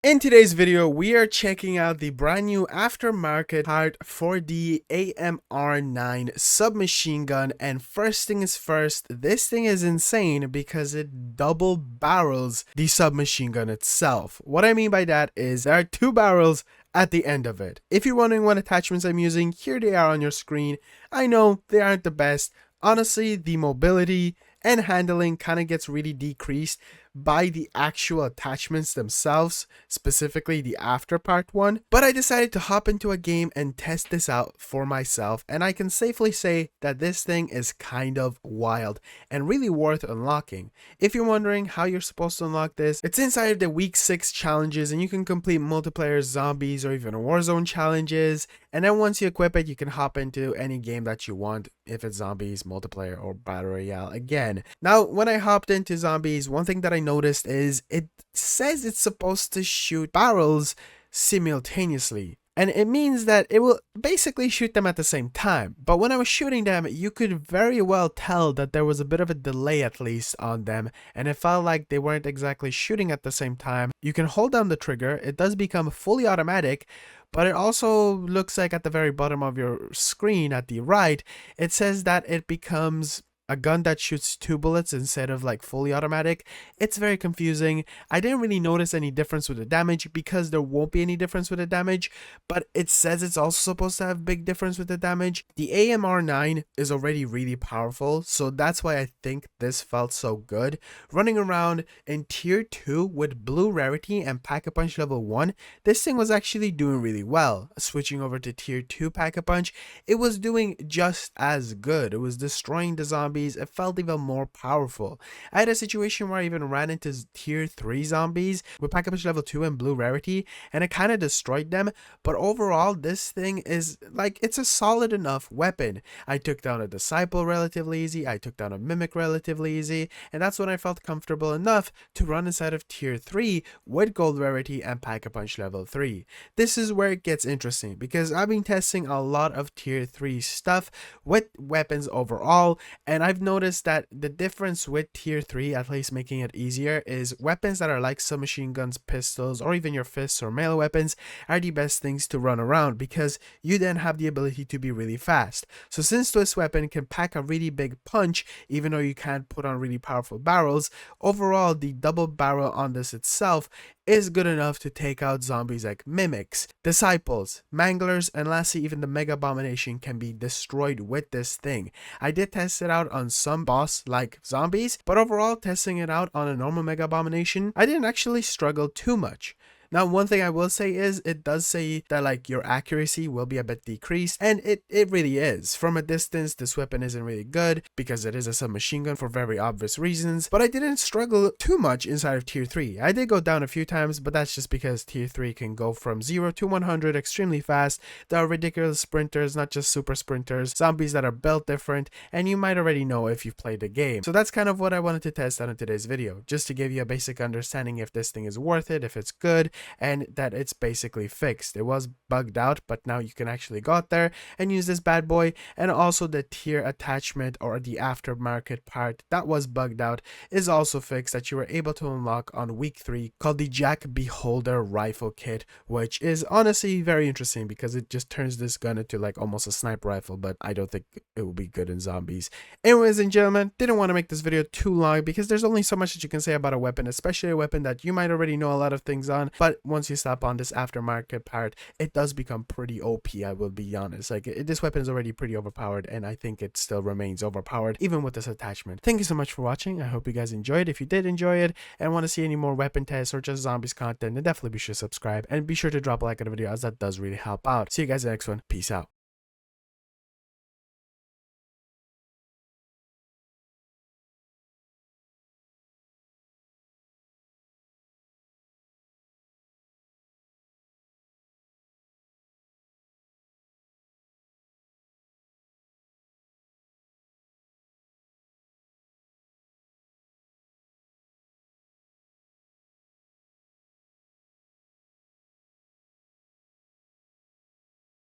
In today's video, we are checking out the brand new aftermarket part for the AMR9 submachine gun, and first thing is first, this thing is insane because it double barrels the submachine gun itself. What I mean by that is there are two barrels at the end of it. If you're wondering what attachments I'm using, here they are on your screen. I know they aren't the best. Honestly, the mobility and handling kind of gets really decreased by the actual attachments themselves, specifically the after part one. But I decided to hop into a game and test this out for myself, and I can safely say that this thing is kind of wild and really worth unlocking. If you're wondering how you're supposed to unlock this, it's inside of the week 6 challenges, and you can complete multiplayer, zombies, or even Warzone challenges. And then once you equip it, you can hop into any game that you want, if it's zombies, multiplayer, or battle royale again. Now, when I hopped into zombies, one thing that I noticed is it says it's supposed to shoot barrels simultaneously. And it means that it will basically shoot them at the same time. But when I was shooting them, you could very well tell that there was a bit of a delay at least on them, and it felt like they weren't exactly shooting at the same time. You can hold down the trigger, it does become fully automatic, but it also looks like at the very bottom of your screen at the right, it says that it becomes a gun that shoots 2 bullets instead of like fully automatic. It's very confusing. I didn't really notice any difference with the damage because there won't be any difference with the damage, but it says it's also supposed to have big difference with the damage. The AMR9 is already really powerful, so that's why I think this felt so good. Running around in tier 2 with blue rarity and pack-a-punch level 1, this thing was actually doing really well. Switching over to tier 2 pack-a-punch, it was doing just as good. It was destroying the zombies. It felt even more powerful. I had a situation where I even ran into tier 3 zombies with pack-a-punch level 2 and blue rarity, and it kind of destroyed them. But overall, this thing is like, it's a solid enough weapon. I took down a disciple relatively easy, I took down a mimic relatively easy, and that's when I felt comfortable enough to run inside of tier 3 with gold rarity and pack-a-punch level 3. This is where it gets interesting because I've been testing a lot of tier 3 stuff with weapons overall, and I've noticed that the difference with tier 3, at least making it easier, is weapons that are like submachine guns, pistols, or even your fists or melee weapons are the best things to run around because you then have the ability to be really fast. So since this weapon can pack a really big punch, even though you can't put on really powerful barrels, overall the double barrel on this itself is good enough to take out zombies like mimics, disciples, manglers, and lastly even the mega abomination can be destroyed with this thing. I did test it out on some boss like zombies, but overall testing it out on a normal mega abomination, I didn't actually struggle too much. Now, one thing I will say is it does say that like your accuracy will be a bit decreased, and it really is. From a distance, this weapon isn't really good because it is a submachine gun for very obvious reasons, but I didn't struggle too much inside of tier 3. I did go down a few times, but that's just because tier 3 can go from 0 to 100 extremely fast. There are ridiculous sprinters, not just super sprinters, zombies that are built different, and you might already know if you've played the game. So that's kind of what I wanted to test out in today's video, just to give you a basic understanding if this thing is worth it, if it's good, and that it's basically fixed. It was bugged out, but now you can actually go out there and use this bad boy. And also the tier attachment or the aftermarket part that was bugged out is also fixed, that you were able to unlock on week 3, called the Jack Beholder rifle kit, which is honestly very interesting because it just turns this gun into like almost a sniper rifle, but I don't think it will be good in zombies. Anyways and gentlemen, didn't want to make this video too long because there's only so much that you can say about a weapon, especially a weapon that you might already know a lot of things on, but once you stop on this aftermarket part, it does become pretty OP, I will be honest. Like, this weapon is already pretty overpowered, and I think it still remains overpowered even with this attachment. Thank you so much for watching. I hope you guys enjoyed. If you did enjoy it and want to see any more weapon tests or just zombies content, then definitely be sure to subscribe and be sure to drop a like on the video, as that does really help out. See you guys in the next one. Peace out.